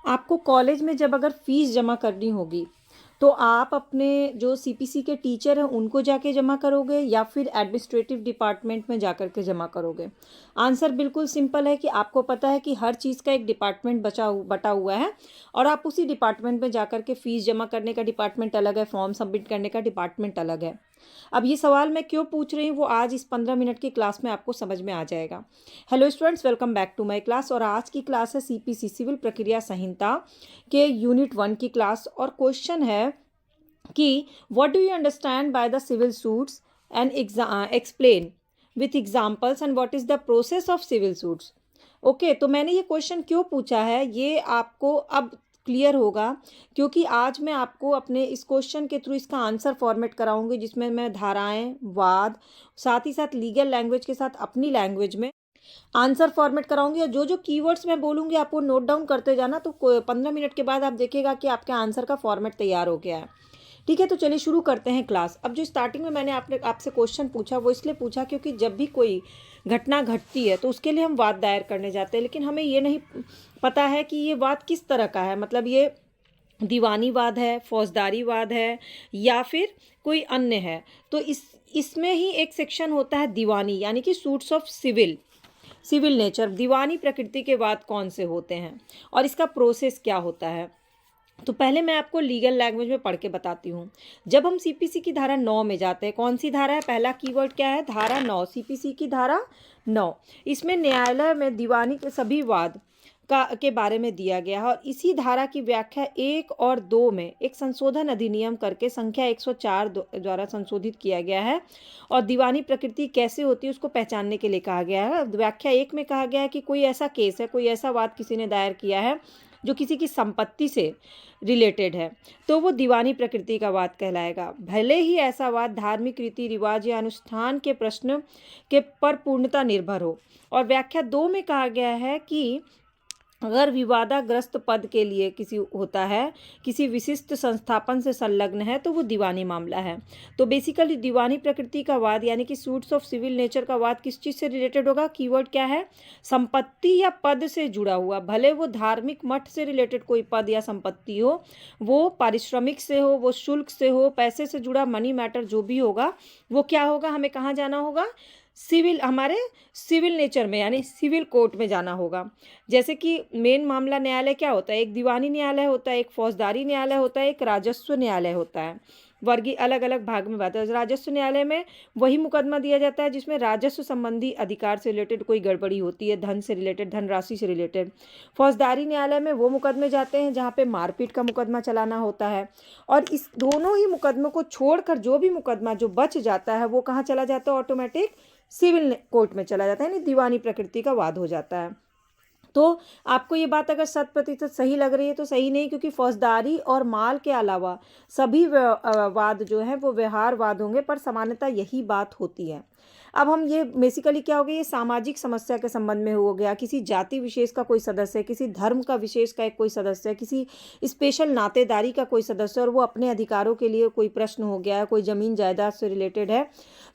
आपको कॉलेज में जब अगर फीस जमा करनी होगी तो आप अपने जो सीपीसी के टीचर हैं उनको जाके जमा करोगे या फिर एडमिनिस्ट्रेटिव डिपार्टमेंट में जाकर के जमा करोगे। आंसर बिल्कुल सिंपल है कि आपको पता है कि हर चीज़ का एक डिपार्टमेंट बटा हुआ है और आप उसी डिपार्टमेंट में जाकर के फीस जमा करने का डिपार्टमेंट अलग है, फॉर्म सबमिट करने का डिपार्टमेंट अलग है। अब ये सवाल मैं क्यों पूछ रही हूँ वो आज इस 15 मिनट की क्लास में आपको समझ में आ जाएगा। Hello students, welcome back to my class. और आज की क्लास है सीपीसी सिविल प्रक्रिया संहिता के यूनिट 1 की क्लास। और क्वेश्चन है कि what do you understand by the civil suits and explain with examples and what is the process of civil suits. Okay, तो मैंने ये क्वेश्चन क्यों पूछा है ये आपको अब क्लियर होगा, क्योंकि आज मैं आपको अपने इस क्वेश्चन के थ्रू इसका आंसर फॉर्मेट कराऊंगी, जिसमें मैं धाराएं, वाद, साथ ही साथ लीगल लैंग्वेज के साथ अपनी लैंग्वेज में आंसर फॉर्मेट कराऊंगी। और जो जो कीवर्ड्स मैं बोलूंगी आपको नोट डाउन करते जाना, तो 15 मिनट के बाद आप देखिएगा कि आपके आंसर का फॉर्मेट तैयार हो गया है। ठीक है, तो चलिए शुरू करते हैं क्लास। अब जो स्टार्टिंग में मैंने आपसे क्वेश्चन पूछा वो इसलिए पूछा क्योंकि जब भी कोई घटना घटती है तो उसके लिए हम वाद दायर करने जाते हैं, लेकिन हमें ये नहीं पता है कि ये वाद किस तरह का है। मतलब ये दीवानी वाद है, फौजदारी वाद है या फिर कोई अन्य है। तो इसमें ही एक सेक्शन होता है दीवानी, यानी कि सूट्स ऑफ सिविल नेचर। दीवानी प्रकृति के वाद कौन से होते हैं और इसका प्रोसेस क्या होता है। तो पहले मैं आपको लीगल लैंग्वेज में पढ़ के बताती हूँ। जब हम सीपीसी की धारा 9 में जाते हैं, कौन सी धारा है, पहला कीवर्ड क्या है, धारा 9, सीपीसी की धारा 9। इसमें न्यायालय में दीवानी के सभी वाद के बारे में दिया गया है। और इसी धारा की व्याख्या 1 और 2 में एक संशोधन अधिनियम करके संख्या 104 द्वारा संशोधित किया गया है। और दीवानी प्रकृति कैसे होती है उसको पहचानने के लिए कहा गया है। व्याख्या 1 में कहा गया है कि कोई ऐसा केस है, कोई ऐसा वाद किसी ने दायर किया है जो किसी की संपत्ति से रिलेटेड है, तो वो दीवानी प्रकृति का वाद कहलाएगा, भले ही ऐसा वाद धार्मिक रीति रिवाज या अनुष्ठान के प्रश्न के पर पूर्णता निर्भर हो। और व्याख्या 2 में कहा गया है कि अगर विवादाग्रस्त पद के लिए किसी होता है, किसी विशिष्ट संस्थापन से संलग्न है, तो वो दीवानी मामला है। तो बेसिकली दीवानी प्रकृति का वाद यानी कि सूट्स ऑफ सिविल नेचर का वाद किस चीज़ से रिलेटेड होगा, कीवर्ड क्या है, संपत्ति या पद से जुड़ा हुआ। भले वो धार्मिक मठ से रिलेटेड कोई पद या संपत्ति हो, वो पारिश्रमिक से हो, वो शुल्क से हो, पैसे से जुड़ा मनी मैटर जो भी होगा, वो क्या होगा, हमें कहाँ जाना होगा, हमारे सिविल नेचर में यानी सिविल कोर्ट में जाना होगा। जैसे कि मेन मामला न्यायालय क्या होता है, एक दीवानी न्यायालय होता है, एक फौजदारी न्यायालय होता है, एक राजस्व न्यायालय होता है। वर्गीय अलग अलग भाग में बात है। राजस्व न्यायालय में वही मुकदमा दिया जाता है जिसमें राजस्व संबंधी अधिकार से रिलेटेड कोई गड़बड़ी होती है, धन से रिलेटेड, धनराशि से रिलेटेड। फौजदारी न्यायालय में वो मुकदमे जाते हैं जहाँ पे मारपीट का मुकदमा चलाना होता है। और इस दोनों ही मुकदमों को छोड़कर जो भी मुकदमा जो बच जाता है वो कहाँ चला जाता है, ऑटोमेटिक सिविल कोर्ट में चला जाता है, यानी दीवानी प्रकृति का वाद हो जाता है। तो आपको ये बात अगर 100% सही लग रही है तो सही नहीं, क्योंकि फौजदारी और माल के अलावा सभी वाद जो है वो व्यवहार वाद होंगे, पर सामान्यतः यही बात होती है। अब हम ये बेसिकली क्या हो गया, ये सामाजिक समस्या के संबंध में हो गया, किसी जाति विशेष का कोई सदस्य, किसी धर्म का विशेष का एक कोई सदस्य, किसी स्पेशल नातेदारी का कोई सदस्य, और वो अपने अधिकारों के लिए कोई प्रश्न हो गया है, कोई जमीन जायदाद से रिलेटेड है,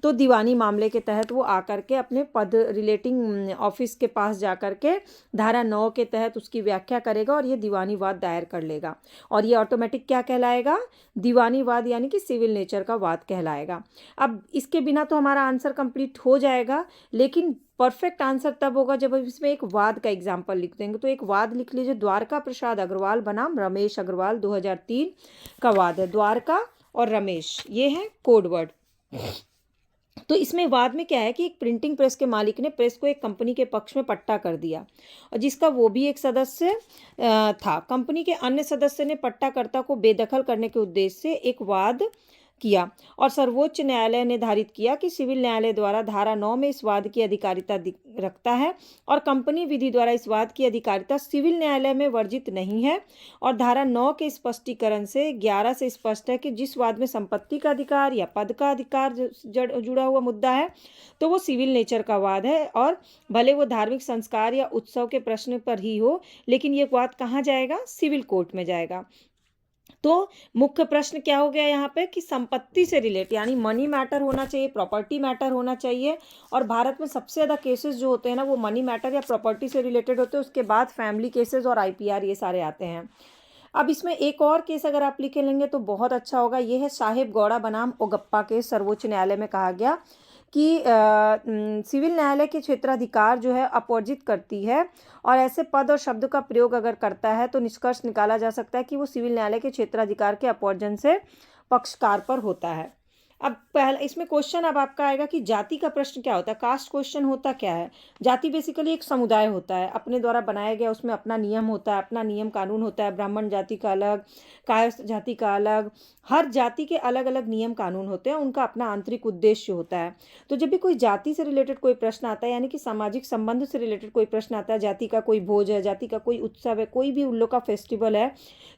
तो दीवानी मामले के तहत वो आकर के अपने पद रिलेटिंग ऑफिस के पास जाकर के धारा 9 के तहत उसकी व्याख्या करेगा और ये दीवानी वाद दायर कर लेगा। और ये ऑटोमेटिक क्या कहलाएगा, दीवानी वाद यानी कि सिविल नेचर का वाद कहलाएगा। अब इसके बिना तो हमारा आंसर कंप्लीट हो जाएगा, लेकिन परफेक्ट आंसर तब होगा जब हम इसमें एक वाद का एग्जाम्पल लिख देंगे। तो एक वाद लिख लीजिए, द्वारका प्रसाद अग्रवाल बनाम रमेश अग्रवाल 2003 का वाद है। द्वारका और रमेश ये है कोड वर्ड। तो इसमें वाद में क्या है कि एक प्रिंटिंग प्रेस के मालिक ने प्रेस को एक कंपनी के पक्ष में पट्टा कर दिया, और जिसका वो भी एक सदस्य था। कंपनी के अन्य सदस्य ने पट्टाकर्ता को बेदखल करने के उद्देश्य से एक वाद किया, और सर्वोच्च न्यायालय ने निर्धारित किया कि सिविल न्यायालय द्वारा धारा 9 में इस वाद की अधिकारिता रखता है, और कंपनी विधि द्वारा इस वाद की अधिकारिता सिविल न्यायालय में वर्जित नहीं है। और धारा 9 के स्पष्टीकरण से 11 से स्पष्ट है कि जिस वाद में संपत्ति का अधिकार या पद का अधिकार जुड़ा हुआ मुद्दा है तो वो सिविल नेचर का वाद है, और भले वो धार्मिक संस्कार या उत्सव के प्रश्न पर ही हो, लेकिन ये वाद कहाँ जाएगा, सिविल कोर्ट में जाएगा। तो मुख्य प्रश्न क्या हो गया यहाँ पे कि संपत्ति से रिलेट, यानी मनी मैटर होना चाहिए, प्रॉपर्टी मैटर होना चाहिए। और भारत में सबसे ज़्यादा केसेस जो होते हैं ना वो मनी मैटर या प्रॉपर्टी से रिलेटेड होते हैं, उसके बाद फैमिली केसेस और आईपीआर ये सारे आते हैं। अब इसमें एक और केस अगर आप लिखे लेंगे तो बहुत अच्छा होगा, ये है साहिब गौड़ा बनाम ओगप्पा केस। सर्वोच्च न्यायालय में कहा गया कि सिविल न्यायालय के क्षेत्राधिकार जो है अपवर्जित करती है, और ऐसे पद और शब्द का प्रयोग अगर करता है तो निष्कर्ष निकाला जा सकता है कि वो सिविल न्यायालय के क्षेत्राधिकार के अपवर्जन से पक्षकार पर होता है। अब पहला इसमें क्वेश्चन अब आपका आएगा कि जाति का प्रश्न क्या होता है, कास्ट क्वेश्चन होता क्या है। जाति बेसिकली एक समुदाय होता है, अपने द्वारा बनाया गया, उसमें अपना नियम होता है, अपना नियम कानून होता है। ब्राह्मण जाति का अलग, कायस्थ जाति का अलग, हर जाति के अलग अलग नियम कानून होते हैं, उनका अपना आंतरिक उद्देश्य होता है। तो जब भी कोई जाति से रिलेटेड कोई प्रश्न आता है, यानी कि सामाजिक संबंध से रिलेटेड कोई प्रश्न आता है, जाति का कोई भोज है, जाति का कोई उत्सव है, कोई भी उन लोग का फेस्टिवल है,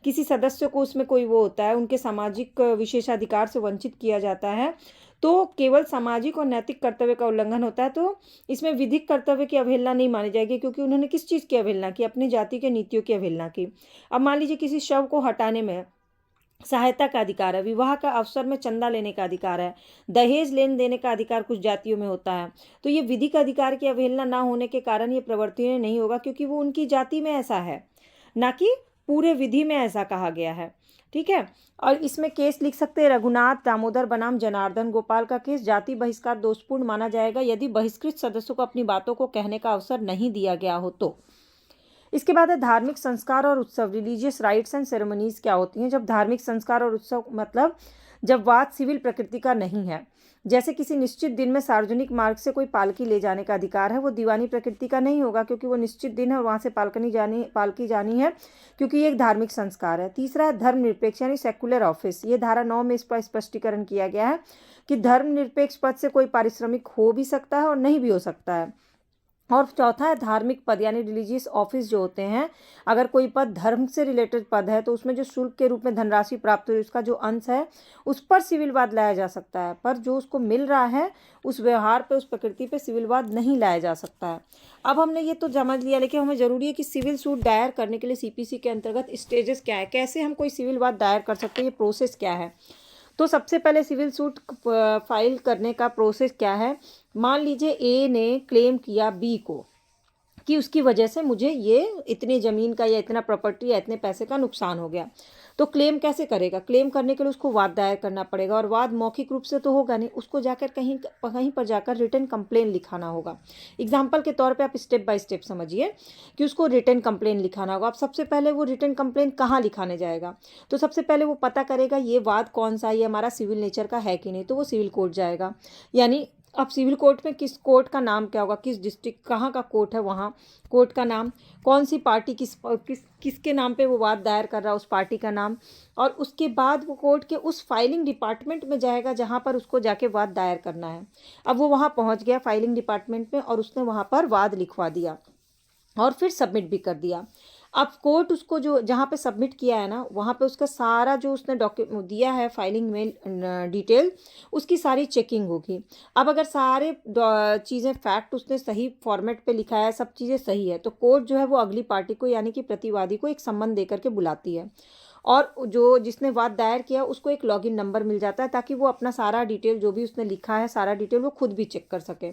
किसी सदस्य को उसमें कोई वो होता है, उनके सामाजिक विशेषाधिकार से वंचित किया जाता है, तो केवल सामाजिक और नैतिक कर्तव्य का उल्लंघन होता है। तो इसमें विधिक कर्तव्य की अवहेलना नहीं मानी जाएगी, क्योंकि उन्होंने किस चीज़ की अवहेलना की, अपनी जाति के नीतियों की अवहेलना की। अब मान लीजिए किसी शव को हटाने में सहायता का अधिकार है, विवाह का अवसर में चंदा लेने का अधिकार है, दहेज लेन देने का अधिकार कुछ जातियों में होता है, तो ये विधिक अधिकार की अवहेलना ना होने के कारण ये प्रवर्तनीय नहीं होगा, क्योंकि वो उनकी जाति में ऐसा है, ना कि पूरे विधि में ऐसा कहा गया है। ठीक है। और इसमें केस लिख सकते हैं रघुनाथ दामोदर बनाम जनार्दन गोपाल का केस। जाति बहिष्कार दोषपूर्ण माना जाएगा यदि बहिष्कृत सदस्यों को अपनी बातों को कहने का अवसर नहीं दिया गया हो तो। इसके बाद है धार्मिक संस्कार और उत्सव, रिलीजियस राइट्स एंड सेरेमनीज क्या होती हैं। जब धार्मिक संस्कार और उत्सव मतलब जब वाद सिविल प्रकृति का नहीं है, जैसे किसी निश्चित दिन में सार्वजनिक मार्ग से कोई पालकी ले जाने का अधिकार है, वो दीवानी प्रकृति का नहीं होगा, क्योंकि वो निश्चित दिन है और वहाँ से पालकी जानी है, क्योंकि ये एक धार्मिक संस्कार है। तीसरा है धर्मनिरपेक्ष यानी सेकुलर ऑफिस। ये धारा 9 में इसका स्पष्टीकरण किया गया है कि धर्मनिरपेक्ष पद से कोई पारिश्रमिक हो भी सकता है और नहीं भी हो सकता है। और चौथा है धार्मिक पद यानी रिलीजियस ऑफिस जो होते हैं, अगर कोई पद धर्म से रिलेटेड पद है तो उसमें जो शुल्क के रूप में धनराशि प्राप्त हुई उसका जो अंश है उस पर सिविलवाद लाया जा सकता है, पर जो उसको मिल रहा है उस व्यवहार पे, उस प्रकृति पे सिविलवाद नहीं लाया जा सकता है। अब हमने ये तो समझ लिया, लेकिन हमें ज़रूरी है कि सिविल सूट दायर करने के लिए सीपीसी के अंतर्गत स्टेजेस क्या है, कैसे हम कोई सिविलवाद दायर कर सकते हैं, ये प्रोसेस क्या है। तो सबसे पहले सिविल सूट फाइल करने का प्रोसेस क्या है। मान लीजिए ए ने क्लेम किया बी को कि उसकी वजह से मुझे ये इतनी ज़मीन का या इतना प्रॉपर्टी या इतने पैसे का नुकसान हो गया, तो क्लेम कैसे करेगा। क्लेम करने के लिए उसको वाद दायर करना पड़ेगा, और वाद मौखिक रूप से तो होगा नहीं, उसको जाकर कहीं कहीं पर जाकर रिटन कंप्लेन लिखाना होगा। एग्जाम्पल के तौर पे आप स्टेप बाय स्टेप समझिए कि उसको रिटन कंप्लेन लिखाना होगा। अब सबसे पहले वो रिटन कंप्लेन कहाँ लिखाने जाएगा, तो सबसे पहले वो पता करेगा ये वाद कौन सा है, ये हमारा सिविल नेचर का है कि नहीं, तो वो सिविल कोर्ट जाएगा। यानी अब सिविल कोर्ट में किस कोर्ट का नाम क्या होगा, किस डिस्ट्रिक्ट कहाँ का कोर्ट है, वहाँ कोर्ट का नाम, कौन सी पार्टी किसके नाम पे वो वाद दायर कर रहा है, उस पार्टी का नाम, और उसके बाद वो कोर्ट के उस फाइलिंग डिपार्टमेंट में जाएगा जहाँ पर उसको जाके वाद दायर करना है। अब वो वहाँ पहुँच गया फाइलिंग डिपार्टमेंट में और उसने वहाँ पर वाद लिखवा दिया और फिर सबमिट भी कर दिया। अब कोर्ट उसको जो जहाँ पे सबमिट किया है ना, वहाँ पे उसका सारा जो उसने डॉक्यूमेंट दिया है फाइलिंग में डिटेल, उसकी सारी चेकिंग होगी। अब अगर सारे चीज़ें फैक्ट उसने सही फॉर्मेट पे लिखा है, सब चीज़ें सही है, तो कोर्ट जो है वो अगली पार्टी को यानी कि प्रतिवादी को एक सम्मन दे करके बुलाती है, और जो जिसने वाद दायर किया उसको एक लॉगिन नंबर मिल जाता है, ताकि वो अपना सारा डिटेल जो भी उसने लिखा है सारा डिटेल वो खुद भी चेक कर सके।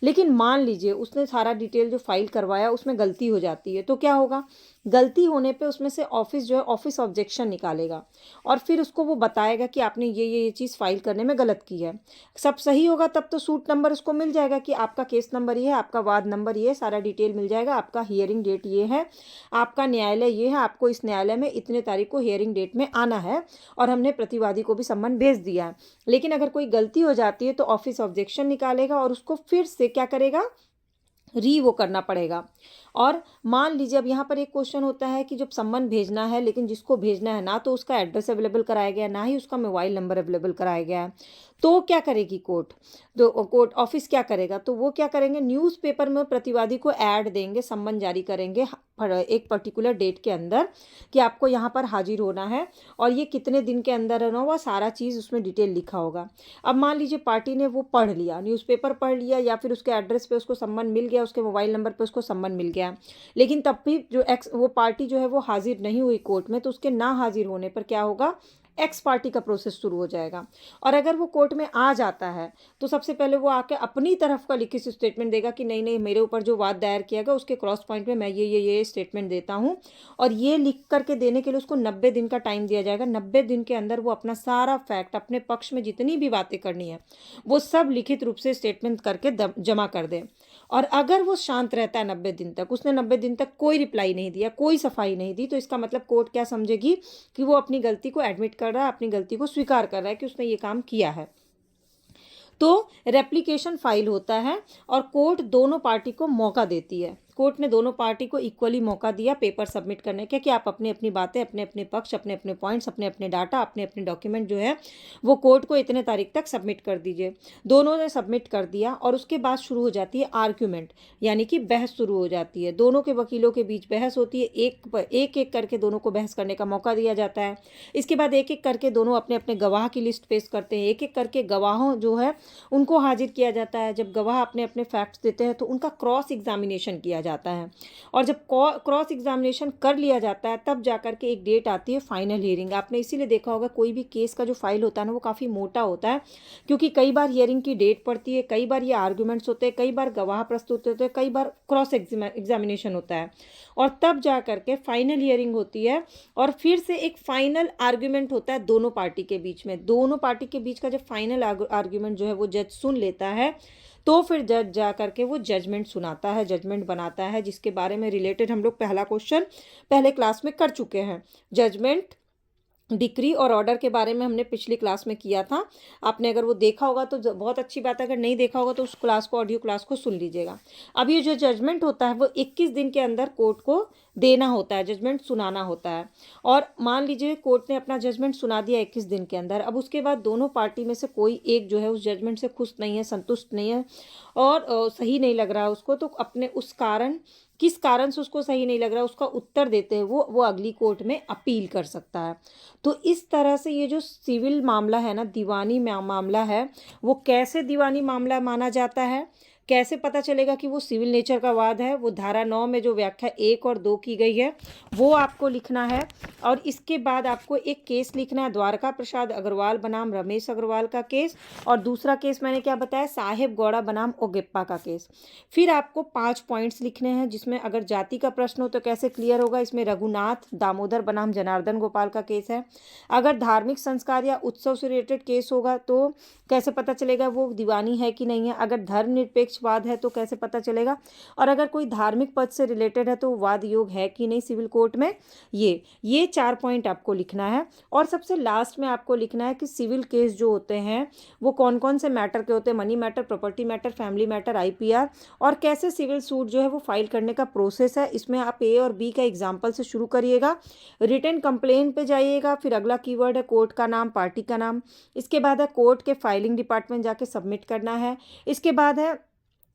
लेकिन मान लीजिए उसने सारा डिटेल जो फाइल करवाया उसमें गलती हो जाती है, तो क्या होगा, गलती होने पे उसमें से ऑफिस जो है ऑफिस ऑब्जेक्शन निकालेगा और फिर उसको वो बताएगा कि आपने ये चीज़ फाइल करने में गलत की है। सब सही होगा तब तो सूट नंबर उसको मिल जाएगा कि आपका केस नंबर ये है, आपका वाद नंबर ये है, सारा डिटेल मिल जाएगा, आपका हियरिंग डेट ये है, आपका न्यायालय ये है, आपको इस न्यायालय में इतने तारीख को हियरिंग डेट में आना है, और हमने प्रतिवादी को भी सम्मन भेज दिया है। लेकिन अगर कोई गलती हो जाती है तो ऑफिस ऑब्जेक्शन निकालेगा और उसको फिर से क्या करेगा, वो करना पड़ेगा। और मान लीजिए अब यहाँ पर एक क्वेश्चन होता है कि जब सम्मन भेजना है, लेकिन जिसको भेजना है ना तो उसका एड्रेस अवेलेबल कराया गया है, ना ही उसका मोबाइल नंबर अवेलेबल कराया गया है, तो क्या करेगी कोर्ट, तो कोर्ट ऑफिस क्या करेगा, तो वो क्या करेंगे, न्यूज़पेपर में प्रतिवादी को ऐड देंगे, सम्मन जारी करेंगे एक पर्टिकुलर डेट के अंदर कि आपको यहाँ पर हाजिर होना है और ये कितने दिन के अंदर होना, वो सारा चीज़ उसमें डिटेल लिखा होगा। अब मान लीजिए पार्टी ने वो पढ़ लिया, न्यूज़पेपर पढ़ लिया या फिर उसके एड्रेस पे उसको सम्मन मिल गया, उसके मोबाइल नंबर पे उसको सम्मन मिल गया, लेकिन तब भी जो वो पार्टी जो है वो हाजिर नहीं हुई कोर्ट में, तो उसके ना हाजिर होने पर क्या होगा, एक्स पार्टी का प्रोसेस शुरू हो जाएगा। और अगर वो कोर्ट में आ जाता है तो सबसे पहले वो आके अपनी तरफ का लिखित स्टेटमेंट देगा कि नहीं नहीं, मेरे ऊपर जो वाद दायर किया गया उसके क्रॉस पॉइंट में मैं ये स्टेटमेंट देता हूँ। और ये लिख करके देने के लिए उसको 90 दिन का टाइम दिया जाएगा। 90 दिन के अंदर वो अपना सारा फैक्ट, अपने पक्ष में जितनी भी बातें करनी है वो सब लिखित रूप से स्टेटमेंट करके जमा कर दे। और अगर वो शांत रहता है 90 दिन तक, उसने 90 दिन तक कोई रिप्लाई नहीं दिया, कोई सफाई नहीं दी, तो इसका मतलब कोर्ट क्या समझेगी कि वो अपनी गलती को एडमिट कर रहा है, अपनी गलती को स्वीकार कर रहा है कि उसने ये काम किया है। तो रेप्लिकेशन फाइल होता है और कोर्ट दोनों पार्टी को मौका देती है। कोर्ट ने दोनों पार्टी को इक्वली मौका दिया पेपर सबमिट करने का कि आप अपने अपनी बातें, अपने अपने पक्ष, अपने अपने पॉइंट्स, अपने अपने डाटा, अपने अपने डॉक्यूमेंट जो है वो कोर्ट को इतने तारीख तक सबमिट कर दीजिए। दोनों ने सबमिट कर दिया और उसके बाद शुरू हो जाती है आर्ग्यूमेंट, यानी कि बहस शुरू हो जाती है। दोनों के वकीलों के बीच बहस होती है, एक एक करके दोनों को बहस करने का मौका दिया जाता है। इसके बाद एक एक करके दोनों अपने अपने गवाह की लिस्ट पेश करते हैं, एक एक करके गवाहों जो है उनको हाजिर किया जाता है। जब गवाह अपने अपने फैक्ट्स देते हैं तो उनका क्रॉस एग्जामिनेशन किया जाता है और जब क्रॉस एग्जामिनेशन कर लिया जाता है तब जाकर के एक डेट आती है फाइनल हियरिंग। आपने इसीलिए देखा होगा कोई भी केस का जो फाइल होता है ना वो काफ़ी मोटा होता है, क्योंकि कई बार हियरिंग की डेट पड़ती है, कई बार ये आर्ग्यूमेंट्स होते हैं, कई बार गवाह प्रस्तुत होते हैं, कई बार क्रॉस एग्जामिनेशन होता है और तब जा करके फाइनल हियरिंग होती है। और फिर से एक फाइनल आर्ग्यूमेंट होता है दोनों पार्टी के बीच में। दोनों पार्टी के बीच का जब फाइनल आर्ग्यूमेंट जो है वो जज सुन लेता है तो फिर जज जा करके वो जजमेंट सुनाता है, जजमेंट बनाता है, जिसके बारे में रिलेटेड हम लोग पहला क्वेश्चन पहले क्लास में कर चुके हैं। जजमेंट, डिक्री और ऑर्डर के बारे में हमने पिछली क्लास में किया था। आपने अगर वो देखा होगा तो बहुत अच्छी बात है, अगर नहीं देखा होगा तो उस क्लास को, ऑडियो क्लास को सुन लीजिएगा। अब ये जो जजमेंट होता है वो 21 दिन के अंदर कोर्ट को देना होता है, जजमेंट सुनाना होता है। और मान लीजिए कोर्ट ने अपना जजमेंट सुना दिया 21 दिन के अंदर, अब उसके बाद दोनों पार्टी में से कोई एक जो है उस जजमेंट से खुश नहीं है, संतुष्ट नहीं है और सही नहीं लग रहा है उसको, तो अपने उस कारण, किस कारण से उसको सही नहीं लग रहा है उसका उत्तर देते हैं वो अगली कोर्ट में अपील कर सकता है। तो इस तरह से ये जो सिविल मामला है ना, दीवानी मामला है, वो कैसे दीवानी मामला माना जाता है, कैसे पता चलेगा कि वो सिविल नेचर का वाद है, वो धारा 9 में जो व्याख्या 1 और 2 की गई है वो आपको लिखना है। और इसके बाद आपको एक केस लिखना है, द्वारका प्रसाद अग्रवाल बनाम रमेश अग्रवाल का केस, और दूसरा केस मैंने क्या बताया, साहेब गौड़ा बनाम ओगेप्पा का केस। फिर आपको 5 पॉइंट्स लिखने हैं, जिसमें अगर जाति का प्रश्न हो तो कैसे क्लियर होगा, इसमें रघुनाथ दामोदर बनाम जनार्दन गोपाल का केस है। अगर धार्मिक संस्कार या उत्सव से रिलेटेड केस होगा तो कैसे पता चलेगा वो दीवानी है कि नहीं है। अगर धर्मनिरपेक्ष वाद है तो कैसे पता चलेगा, और अगर कोई धार्मिक पद से रिलेटेड है तो वाद योग है कि नहीं सिविल कोर्ट में। ये 4 पॉइंट आपको लिखना है। और सबसे लास्ट में आपको लिखना है कि सिविल केस जो होते हैं वो कौन कौन से मैटर के होते हैं, money matter, property matter, family matter, IPR, और कैसे सिविल सूट जो है वो फाइल करने का प्रोसेस है। इसमें आप A और B का एग्जाम्पल से शुरू करिएगा, रिटन कंप्लेन पे जाइएगा, फिर अगला कीवर्ड है कोर्ट का नाम, पार्टी का नाम, इसके बाद है कोर्ट के फाइलिंग डिपार्टमेंट जाके सबमिट करना है, इसके बाद है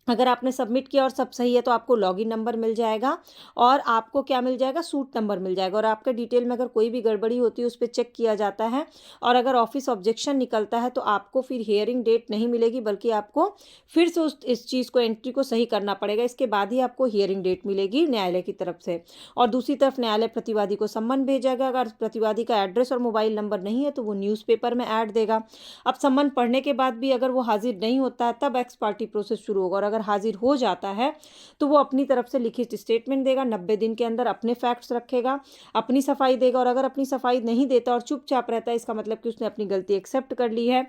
अगर आपने सबमिट किया और सब सही है तो आपको लॉगिन नंबर मिल जाएगा और आपको क्या मिल जाएगा, सूट नंबर मिल जाएगा। और आपके डिटेल में अगर कोई भी गड़बड़ी होती है उस पर चेक किया जाता है, और अगर ऑफिस ऑब्जेक्शन निकलता है तो आपको फिर हियरिंग डेट नहीं मिलेगी, बल्कि आपको फिर से इस चीज़ को, एंट्री को सही करना पड़ेगा। इसके बाद ही आपको हियरिंग डेट मिलेगी न्यायालय की तरफ से। और दूसरी तरफ न्यायालय प्रतिवादी को सम्मन भेजेगा। अगर प्रतिवादी का एड्रेस और मोबाइल नंबर नहीं है तो वो न्यूज़पेपर में ऐड देगा। अब सम्मन पढ़ने के बाद भी अगर वो हाजिर नहीं होता है तब एक्स पार्टी प्रोसेस शुरू होगा, और अगर हाजिर हो जाता है तो वो अपनी तरफ से लिखित स्टेटमेंट देगा, 90 दिन के अंदर अपने फैक्ट्स रखेगा, अपनी सफाई देगा। और अगर अपनी सफाई नहीं देता और चुपचाप रहता है, इसका मतलब कि उसने अपनी गलती एक्सेप्ट कर ली है।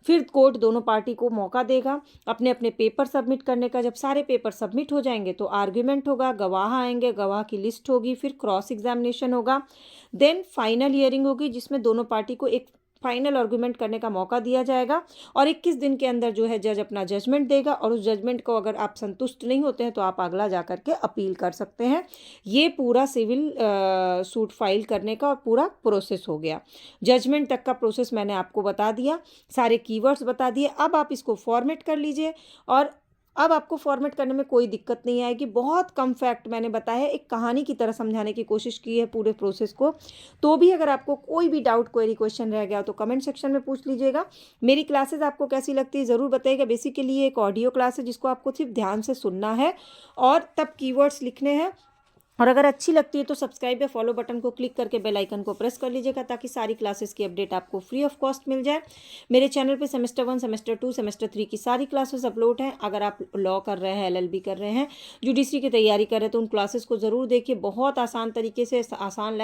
फिर कोर्ट दोनों पार्टी को मौका देगा अपने अपने पेपर सबमिट करने का। जब सारे पेपर सबमिट हो जाएंगे तो आर्ग्यूमेंट होगा, गवाह आएंगे, गवाह की लिस्ट होगी, फिर क्रॉस एग्जामिनेशन होगा, देन फाइनल हियरिंग होगी जिसमें दोनों पार्टी को एक फाइनल आर्गूमेंट करने का मौका दिया जाएगा। और 21 दिन के अंदर जो है जज अपना जजमेंट देगा, और उस जजमेंट को अगर आप संतुष्ट नहीं होते हैं तो आप अगला जा करके अपील कर सकते हैं। ये पूरा सिविल सूट फाइल करने का पूरा प्रोसेस हो गया। जजमेंट तक का प्रोसेस मैंने आपको बता दिया, सारे कीवर्ड्स बता दिए। अब आप इसको फॉर्मेट कर लीजिए और अब आपको फॉर्मेट करने में कोई दिक्कत नहीं आएगी। बहुत कम फैक्ट मैंने बताया है, एक कहानी की तरह समझाने की कोशिश की है पूरे प्रोसेस को। तो भी अगर आपको कोई भी डाउट, क्वेरी, क्वेश्चन रह गया तो कमेंट सेक्शन में पूछ लीजिएगा। मेरी क्लासेस आपको कैसी लगती है ज़रूर बताइएगा। बेसिकली ये एक ऑडियो क्लास है जिसको आपको सिर्फ ध्यान से सुनना है और तब कीवर्ड्स लिखने हैं। और अगर अच्छी लगती है तो सब्सक्राइब या फॉलो बटन को क्लिक करके बेल आइकन को प्रेस कर लीजिएगा ताकि सारी क्लासेस की अपडेट आपको फ्री ऑफ कॉस्ट मिल जाए। मेरे चैनल पे सेमेस्टर 1, सेमेस्टर 2, सेमेस्टर 3 की सारी क्लासेस अपलोड हैं। अगर आप लॉ कर रहे हैं, एलएलबी कर रहे हैं, जुडिशरी की तैयारी कर रहे हैं तो उन क्लासेस को ज़रूर देखिए। बहुत आसान तरीके से, आसान